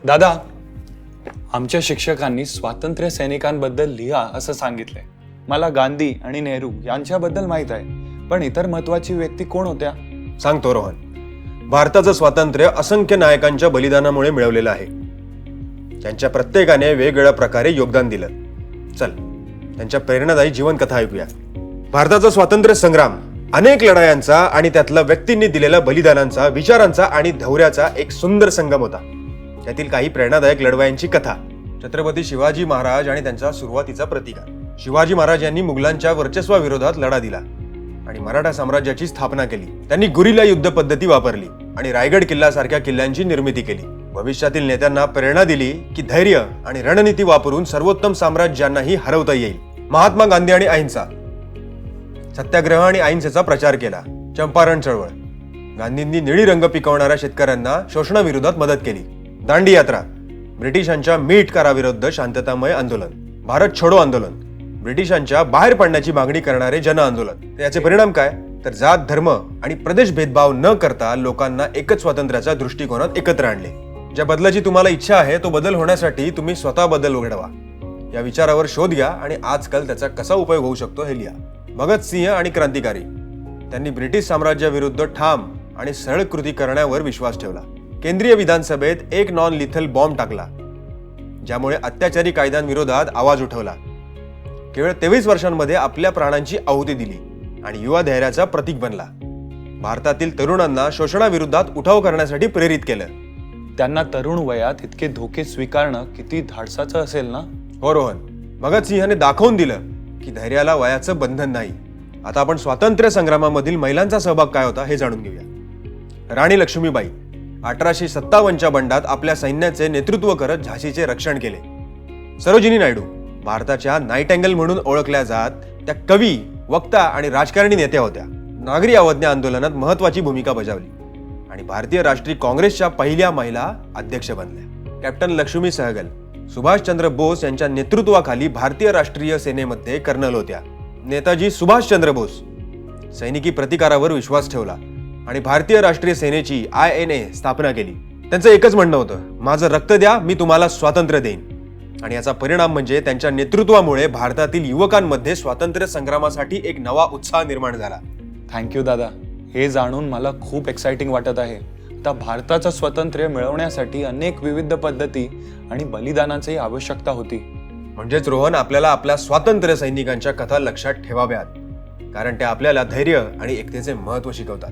दादा, आमच्या शिक्षकांनी स्वातंत्र्य सैनिकांबद्दल लिहा असं सांगितलंय. मला गांधी आणि नेहरू यांच्याबद्दल माहित आहे, पण इतर महत्वाची व्यक्ती कोण होत्या? सांगतो रोहन. भारताचं स्वातंत्र्य असंख्य नायकांच्या बलिदानामुळे मिळवलेलं आहे. त्यांच्या प्रत्येकाने वेगवेगळ्या प्रकारे योगदान दिलं. चल, त्यांच्या प्रेरणादायी जीवनकथा ऐकूया. भारताचा स्वातंत्र्य संग्राम अनेक लढायांचा आणि त्यातल्या व्यक्तींनी दिलेल्या बलिदानांचा, विचारांचा आणि धैर्याचा एक सुंदर संगम होता. त्यातील काही प्रेरणादायक लढवयांची कथा. छत्रपती शिवाजी महाराज आणि त्यांचा सुरुवातीचा प्रतिकार. शिवाजी महाराज यांनी मुघलांच्या वर्चस्वाविरोधात लढा दिला आणि मराठा साम्राज्याची स्थापना केली. त्यांनी गुरिल्ला युद्ध पद्धती वापरली आणि रायगड किल्ला सारख्या किल्ल्यांची निर्मिती केली. भविष्यातील नेत्यांना प्रेरणा दिली की धैर्य आणि रणनीती वापरून सर्वोत्तम साम्राज्यांनाही हरवता येईल. महात्मा गांधी आणि अहिंसा. सत्याग्रह आणि अहिंसेचा प्रचार केला. चंपारण चळवळ. गांधींनी निळी रंग पिकवणाऱ्या शेतकऱ्यांना शोषणाविरोधात मदत केली. दांडी यात्रा. ब्रिटिशांच्या मीठ कराविरुद्ध शांततामय आंदोलन. भारत छोडो आंदोलन. ब्रिटिशांच्या बाहेर पडण्याची मागणी करणारे जन आंदोलन. याचे परिणाम काय? तर जात, धर्म आणि प्रदेश भेदभाव न करता लोकांना एकच स्वातंत्र्याच्या दृष्टिकोनात एकत्र आणले. ज्या बदलाची तुम्हाला इच्छा आहे तो बदल होण्यासाठी तुम्ही स्वतः बदल घडवा. या विचारावर शोध घ्या आणि आजकाल त्याचा कसा उपयोग होऊ शकतो हे लिहा. भगतसिंह आणि क्रांतिकारी. त्यांनी ब्रिटिश साम्राज्याविरुद्ध ठाम आणि सरळ कृती करण्यावर विश्वास ठेवला. केंद्रीय विधानसभेत एक नॉन लिथल बॉम्ब टाकला, ज्यामुळे अत्याचारी कायद्यांविरोधात आवाज उठवला. केवळ 23 वर्षांमध्ये आपल्या प्राणांची आहुती दिली आणि युवा धैर्याचा प्रतीक बनला. भारतातील तरुणांना शोषणाविरोधात उठाव करण्यासाठी प्रेरित केलं. त्यांना तरुण वयात इतके धोके स्वीकारणं किती धाडसाचं असेल ना? हो रोहन, भगतसिंहाने दाखवून दिलं की धैर्याला वयाचं बंधन नाही. आता आपण स्वातंत्र्य संग्रामामधील महिलांचा सहभाग काय होता हे जाणून घेऊया. राणी लक्ष्मीबाई 1857च्या बंडात आपल्या सैन्याचे नेतृत्व करत झाशीचे रक्षण केले. सरोजिनी नायडू भारताच्या नाईटिंगेल म्हणून ओळखल्या जात त्या कवी, वक्ता आणि राजकारणी नेत्या होत्या. नागरी अवज्ञा आंदोलनात महत्वाची भूमिका बजावली आणि भारतीय राष्ट्रीय काँग्रेसच्या पहिल्या महिला अध्यक्ष बनल्या. कॅप्टन लक्ष्मी सहगल सुभाषचंद्र बोस यांच्या नेतृत्वाखाली भारतीय राष्ट्रीय सेनेमध्ये कर्नल होत्या. नेताजी सुभाषचंद्र बोस सैनिकी प्रतिकारावर विश्वास ठेवला आणि भारतीय राष्ट्रीय सेनेची INA स्थापना केली. त्यांचं एकच म्हणणं होतं, माझं रक्त द्या, मी तुम्हाला स्वातंत्र्य देईन. आणि याचा परिणाम म्हणजे त्यांच्या नेतृत्वामुळे भारतातील युवकांमध्ये स्वातंत्र्य संग्रामासाठी एक नवा उत्साह निर्माण झाला. थँक्यू दादा. हे जाणून मला खूप एक्साइटिंग वाटत आहे. आता भारताचं स्वातंत्र्य मिळवण्यासाठी अनेक विविध पद्धती आणि बलिदानाची आवश्यकता होती. म्हणजेच रोहन, आपल्याला आपल्या स्वातंत्र्य सैनिकांच्या कथा लक्षात ठेवाव्यात, कारण त्या आपल्याला धैर्य आणि एकतेचे महत्त्व शिकवतात.